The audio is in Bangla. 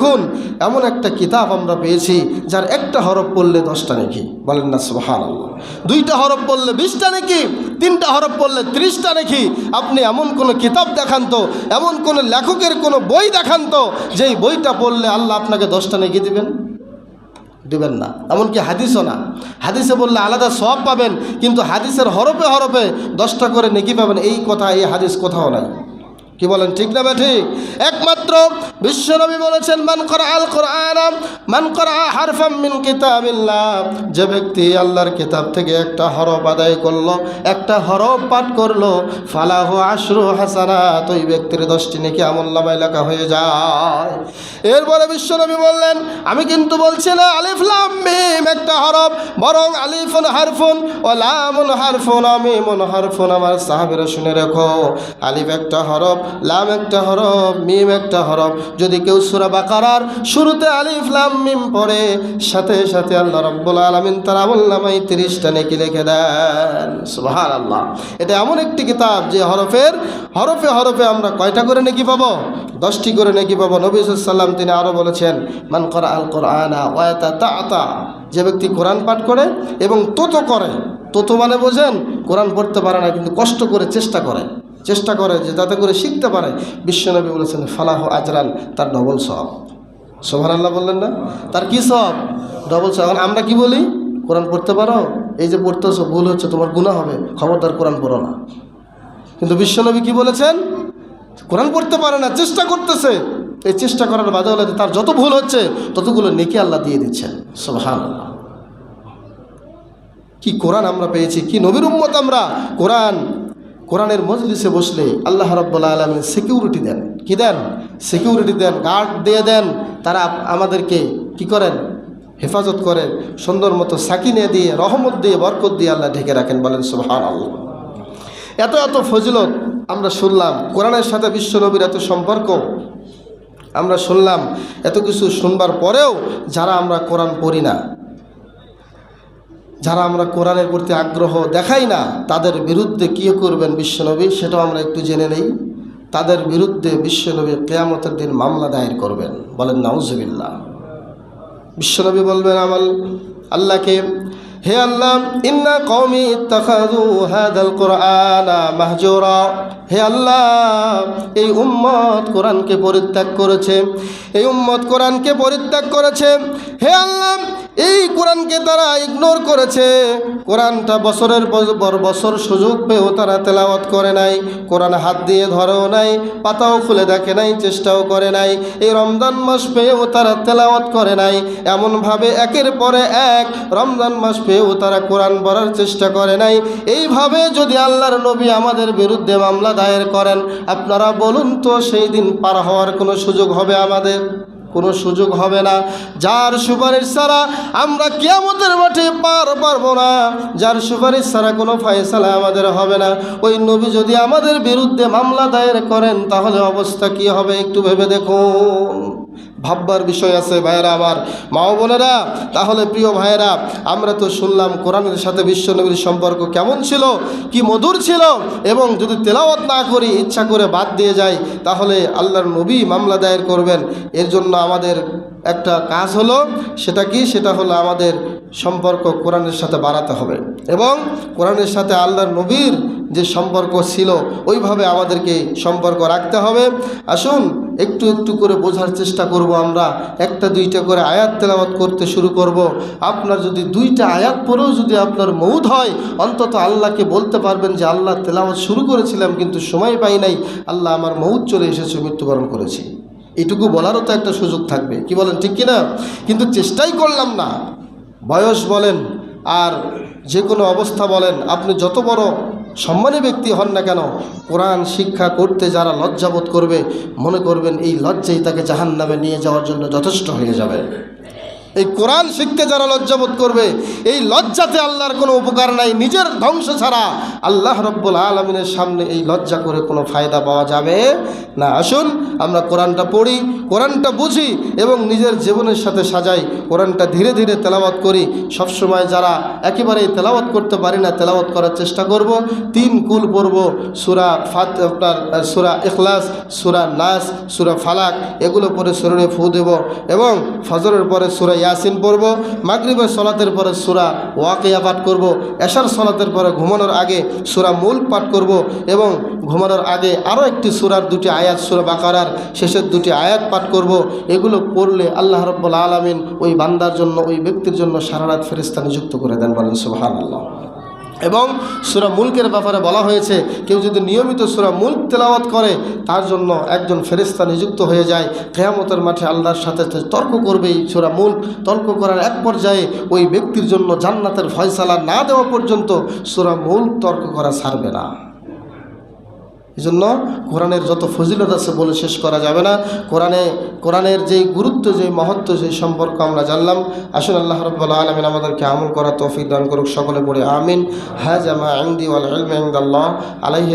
দেখুন এমন একটা কিতাব আমরা পেয়েছি যার একটা হরফ পড়লে 10টা নেকি, বলেন না সুবহানাল্লাহ। 2টা হরফ পড়লে 20টা নেকি, 3টা হরফ পড়লে 30টা নেকি। আপনি এমন কোনো কিতাব দেখান তো, এমন কোনো লেখকের কোনো বই দেখান তো যেই বইটা পড়লে আল্লাহ আপনাকে 10টা নেকি দিবেন না। এমনকি হাদিসও না, হাদিসে বললে আলাদা সওয়াব পাবেন, কিন্তু হাদিসের হরফে হরফে 10টা করে নেকি পাবেন, এই কথা এই হাদিস কোথাও নাই। কি বলেন, ঠিক না ঠিক? একমাত্র বিশ্বনবী বলেছেন মান ক্বরাআল কুরআন মান ক্বরাআ হারফাম মিন কিতাবিল্লাহ, যে ব্যক্তি আল্লাহর কিতাব থেকে একটা হরফ আদায় করলো, একটা হরফ পাঠ করলো, ফালাহু আশরু হাসানাত, ওই ব্যক্তির 10টি নেকি আমলনামায় লেখা হয়ে যায়। এরপরে বিশ্বনবী বললেন আমি কিন্তু বলছি না আলিফ লাম মিম একটা হরফ, বরং আলিফুন হারফুন ওয়া লামুন হারফুন ওয়া মিমুন হারফুন। আমার সাহাবীরা শুনে রাখো, আলিফ একটা হরফ, লাম একটা হরফ, মিম একটা হরফ। যদি কেউ সূরা বাকারার শুরুতে আলিফ লাম মিম পড়ে, সাথে সাথে আল্লাহ রাব্বুল আলামিন তার আমলনামায় 30টা নেকি লিখে দেন। সুবহানাল্লাহ। এটা এমন একটি কিতাব যে হরফে হরফে আমরা কয়টা করে নেকি পাবো? 10টি করে নেকি পাবো। নবী সাল্লাল্লাহু আলাইহি ওয়াসাল্লাম তিনি আরও বলেছেন মান ক্বরাআল কুরআনা ওয়া ইয়াতাতা, যে ব্যক্তি কোরআন পাঠ করে এবং তোতো করে, তোতো মানে বোঝেন, কোরআন পড়তে পারে না কিন্তু কষ্ট করে চেষ্টা করে যে যাতে করে শিখতে পারে, বিশ্বনবী বলেছেন ফালাহু আজরান, তার ডবল সওয়াব। সুবহানাল্লাহ বললেন না? তার কি সওয়াব? ডবল সওয়াব। এখন আমরা কি বলি, কোরআন পড়তে পারো, এই যে পড়তেছো ভুল হচ্ছে, তোমার গুনাহ হবে, খবরদার কোরআন পড়ো না। কিন্তু বিশ্বনবী কি বলেছেন? কোরআন পড়তে পারে না, চেষ্টা করতেছে, এই চেষ্টা করার বাদে তার যত ভুল হচ্ছে ততগুলো নেকি আল্লাহ দিয়ে দিচ্ছেন। সুবহানাল্লাহ। কি কোরআন আমরা পেয়েছি, কি নবীর উম্মত আমরা। কোরআনের মজলিসে বসলে আল্লাহ রাব্বুল আলামিন সিকিউরিটি দেন। কি দেন? সিকিউরিটি দেন, গার্ড দিয়ে দেন। তারা আমাদেরকে কি করেন? হেফাজত করেন, সুন্দর মতো সাকিনে দিয়ে, রহমত দিয়ে, বরকত দিয়ে আল্লাহ ঢেকে রাখেন। বলেন সুবহানাল্লাহ। এত এত ফজিলত আমরা শুনলাম, কোরআনের সাথে বিশ্বনবীর এত সম্পর্ক আমরা শুনলাম। এত কিছু শুনবার পরেও যারা আমরা কোরআন পড়ি না, যারা আমরা কোরআনের প্রতি আগ্রহ দেখাই না, তাদের বিরুদ্ধে কী করবেন বিশ্বনবী সেটাও আমরা একটু জেনে নেই। তাদের বিরুদ্ধে বিশ্বনবী কিয়ামতের দিন মামলা দায়ের করবেন। বলেন নাউজুবিল্লাহ। বিশ্বনবী বলবেন আল্লাহকে, হে আল্লাহ, ইন্না কওমি ইত্তাখাযু হাযাল কুরআনা মাহজুরা, হে আল্লাহ, এই উম্মত কোরআনকে পরিত্যাগ করেছে, এই উম্মত কোরআনকে পরিত্যাগ করেছে। হে আল্লাহ, এই কোরআনকে তারা ইগনোর করেছে, কোরআনটা বছরের পর বছর সুযোগ পেয়েও তারা তেলাওয়াত করে নাই, কোরআন হাত দিয়ে ধরেও নাই, পাতাও খুলে দেখে নাই, চেষ্টাও করে নাই। এই রমজান মাস পেয়েও তারা তেলাওয়াত করে নাই। এমনভাবে একের পরে এক রমজান মাস পেয়েও তারা কোরআন পড়ার চেষ্টা করে নাই। এইভাবে যদি আল্লাহর নবী আমাদের বিরুদ্ধে মামলা দায়ের করেন, আপনারা বলুন তো সেই দিন পার হওয়ার কোনো সুযোগ হবে? আমাদের কোনো সুযোগ হবে না। যার সুপারিশ ছাড়া আমরা কিয়ামতের মাঠে পার পারবো না, যার সুপারিশ ছাড়া কোনো ফয়সালা আমাদের হবে না। ওই নবী যদি আমাদের বিরুদ্ধে মামলা দায়ের করেন, তাহলে অবস্থা কি হবে একটু ভেবে দেখুন। ভাববার বিষয় আছে ভাইয়েরা আমার, মা ও বোনেরা। তাহলে প্রিয় ভাইয়েরা, আমরা তো শুনলাম কোরআনের সাথে বিশ্বনবীর সম্পর্ক কেমন ছিল, কি মধুর ছিল। এবং যদি তেলাওয়াত না করি, ইচ্ছা করে বাদ দিয়ে যাই, তাহলে আল্লাহর নবী মামলা দায়ের করবেন। এর জন্য আমাদের একটা কাজ হলো, সেটা কি? সেটা হলো আমাদের সম্পর্ক কোরআনের সাথে বাড়াতে হবে এবং কোরআনের সাথে আল্লাহর নবীর যে সম্পর্ক ছিল ওইভাবে আমাদেরকে সম্পর্ক রাখতে হবে। আসুন একটু একটু করে বোঝার চেষ্টা করব। আমরা একটা দুইটা করে আয়াত তেলাওয়াত করতে শুরু করব। আপনার যদি 2টা আয়াত পড়েও যদি আপনার মউত হয়, অন্তত আল্লাহকে বলতে পারবেন যে আল্লাহ তেলাওয়াত শুরু করেছিলাম কিন্তু সময় পাই নাই, আল্লাহ আমার মউত চলে এসেছে, মৃত্যুবরণ করেছি। এটুকু বলারও তো একটা সুযোগ থাকবে। কি বলেন, ঠিক কিনা? কিন্তু চেষ্টাই করলাম না। বয়স বলেন আর যে কোনো অবস্থা বলেন, আপনি যত বড় সম্মানী ব্যক্তি হন না কেন, কোরআন শিক্ষা করতে যারা লজ্জাবোধ করবে, মনে করবেন এই লজ্জাই তাকে জাহান্নামে নিয়ে যাওয়ার জন্য যথেষ্ট হয়ে যাবে। এই কোরআন শিখতে যারা লজ্জাবোধ করবে, এই লজ্জাতে আল্লাহর কোনো উপকার নাই, নিজের ধ্বংস ছাড়া আল্লাহ রব্বুল আলামিনের সামনে এই লজ্জা করে কোনো ফায়দা পাওয়া যাবে না। আসুন আমরা কোরআনটা পড়ি, কোরআনটা বুঝি এবং নিজের জীবনের সাথে সাজাই, কোরআনটা ধীরে ধীরে তেলাওয়াত করি। সবসময় যারা একেবারেই তেলাওয়াত করতে পারি না, তেলাওয়াত করার চেষ্টা করব। 3 কুল পড়ব, সূরা সূরা ইখলাস, সূরা নাস, সূরা ফালাক, এগুলো পরে শরীরে ফু দেব এবং ফজরের পরে সূরা ইয়াসিন পড়ব, মাগরিবের সলাতের পরে সূরা ওয়াকিয়া পাঠ করব, এশার সলাতের পরে ঘুমানোর আগে সূরা মুলক পাঠ করব এবং ঘুমানোর আগে আরও একটি সূরার 2টি আয়াত, সূরা বাকারার শেষের 2টি আয়াত পাঠ করব। এগুলো পড়লে আল্লাহ রাব্বুল আলামিন ওই বান্দার জন্য, ওই ব্যক্তির জন্য সারা রাত ফেরেশতা নিযুক্ত করে দেন। বলেন সুবহানাল্লাহ। এবং সূরা মুলকের ব্যাপারে বলা হয়েছে, কেউ যদি নিয়মিত সূরা মুলক তেলাওয়াত করে তার জন্য একজন ফেরেশতা নিযুক্ত হয়ে যায়। কিয়ামতের মাঠে আল্লাহর সাথে তর্ক করবে এই সূরা মুলক। তর্ক করার এক পর্যায়ে ওই ব্যক্তির জন্য জান্নাতের ফয়সালা না দেওয়া পর্যন্ত সূরা মুলক তর্ক করা ছাড়বে না। এই জন্য কোরআনের যত ফজিলত আছে বলে শেষ করা যাবে না। কোরআনের যেই গুরুত্ব, যেই মহত্ব, সেই সম্পর্ক আমরা জানলাম। আসুন আল্লাহ রাব্বুল আলামিন আমাদেরকে আমল করার তৌফিক দান করুক। সকলে পড়ে আমিন। হাযা মা ইনদি ওয়াল ইলমু ইনদাল্লাহ আলাইহি